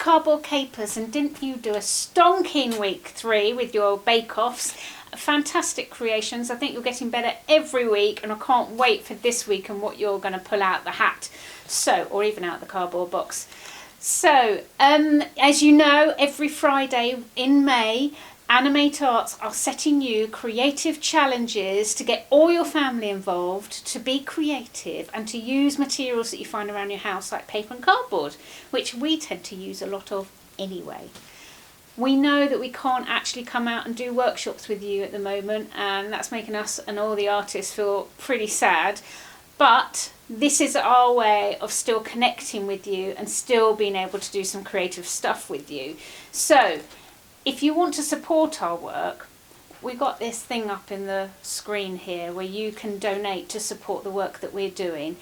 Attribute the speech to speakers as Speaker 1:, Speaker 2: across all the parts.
Speaker 1: cardboard capers, and didn't you do a stonking week 3 with your bake-offs? Fantastic creations. I think you're getting better every week, and I can't wait for this week and what you're going to pull out the hat, or even out the cardboard box. So, as you know, every Friday in May, Animate Arts are setting you creative challenges to get all your family involved, to be creative and to use materials that you find around your house like paper and cardboard, which we tend to use a lot of anyway. We know that we can't actually come out and do workshops with you at the moment, and that's making us and all the artists feel pretty sad, but this is our way of still connecting with you and still being able to do some creative stuff with you. So if you want to support our work, we've got this thing up in the screen here where you can donate to support the work that we're doing.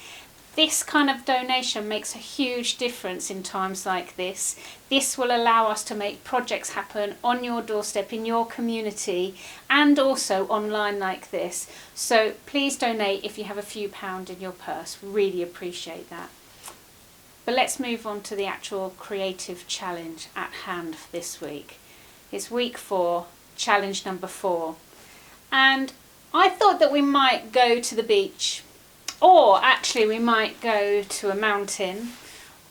Speaker 1: This kind of donation makes a huge difference in times like this. This will allow us to make projects happen on your doorstep, in your community, and also online like this. So please donate if you have a few pounds in your purse. Really appreciate that. But let's move on to the actual creative challenge at hand for this week. It's week 4, challenge number 4. And I thought that we might go to the beach, or actually we might go to a mountain,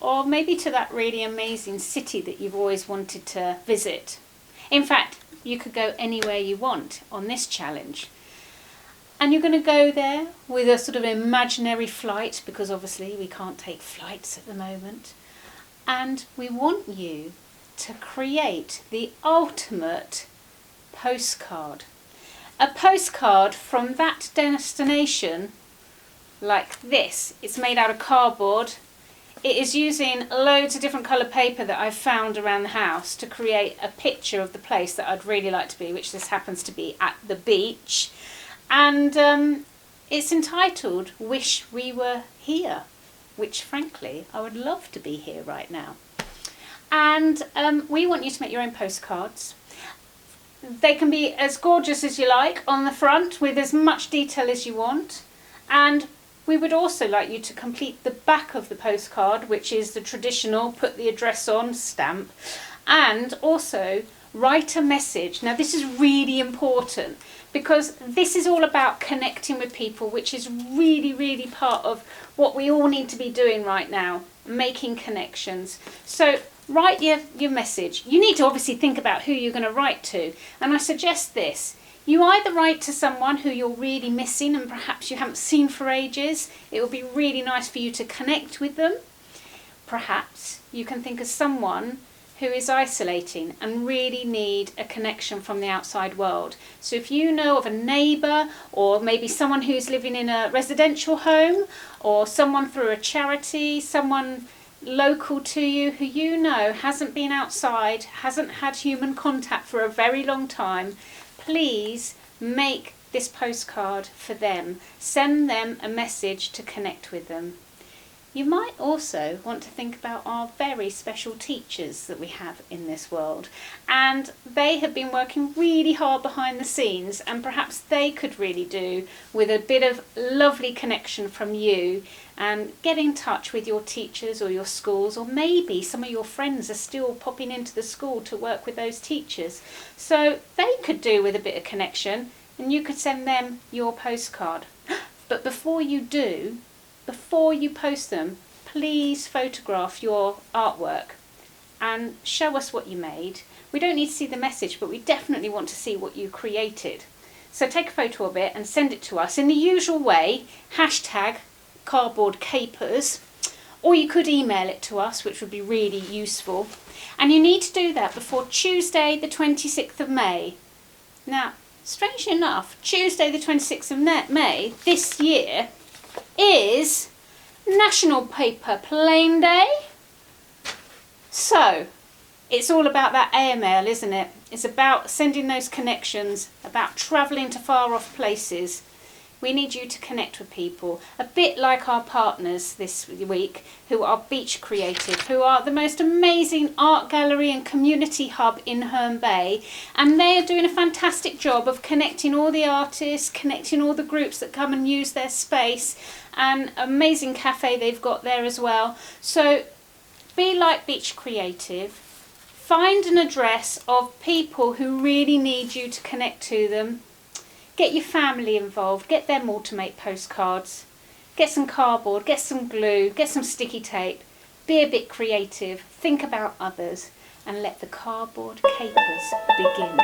Speaker 1: or maybe to that really amazing city that you've always wanted to visit. In fact, you could go anywhere you want on this challenge. And you're going to go there with a sort of imaginary flight, because obviously we can't take flights at the moment. And we want you to create the ultimate postcard. A postcard from that destination like this. It's made out of cardboard. It is using loads of different colour paper that I've found around the house to create a picture of the place that I'd really like to be, which this happens to be at the beach. And it's entitled Wish We Were Here, which frankly I would love to be here right now. And we want you to make your own postcards. They can be as gorgeous as you like on the front with as much detail as you want. And we would also like you to complete the back of the postcard, which is the traditional put the address on stamp, and also write a message. Now this is really important because this is all about connecting with people, which is really, really part of what we all need to be doing right now, making connections. So write your message. You need to obviously think about who you're going to write to, and I suggest this. You either write to someone who you're really missing and perhaps you haven't seen for ages. It will be really nice for you to connect with them. Perhaps you can think of someone who is isolating and really need a connection from the outside world. So if you know of a neighbour, or maybe someone who's living in a residential home, or someone through a charity, someone local to you who you know hasn't been outside, hasn't had human contact for a very long time, please make this postcard for them. Send them a message to connect with them. You might also want to think about our very special teachers that we have in this world, and they have been working really hard behind the scenes, and perhaps they could really do with a bit of lovely connection from you, and get in touch with your teachers or your schools, or maybe some of your friends are still popping into the school to work with those teachers. So they could do with a bit of connection, and you could send them your postcard. But before you do, before you post them, please photograph your artwork and show us what you made. We don't need to see the message, but we definitely want to see what you created. So take a photo of it and send it to us in the usual way, hashtag cardboard capers, or you could email it to us, which would be really useful. And you need to do that before Tuesday the 26th of May. Now, strangely enough, Tuesday the 26th of May this year is National Paper Plane Day. So it's all about that airmail, isn't it? It's about sending those connections, about travelling to far off places. We need you to connect with people, a bit like our partners this week, who are Beach Creative, who are the most amazing art gallery and community hub in Herne Bay, and they are doing a fantastic job of connecting all the artists, connecting all the groups that come and use their space, and amazing cafe they've got there as well. So be like Beach Creative, Find an address of people who really need you to connect to them. Get your family involved, get them all to make postcards. Get some cardboard, get some glue, get some sticky tape. Be a bit creative, think about others, and let the cardboard capers begin.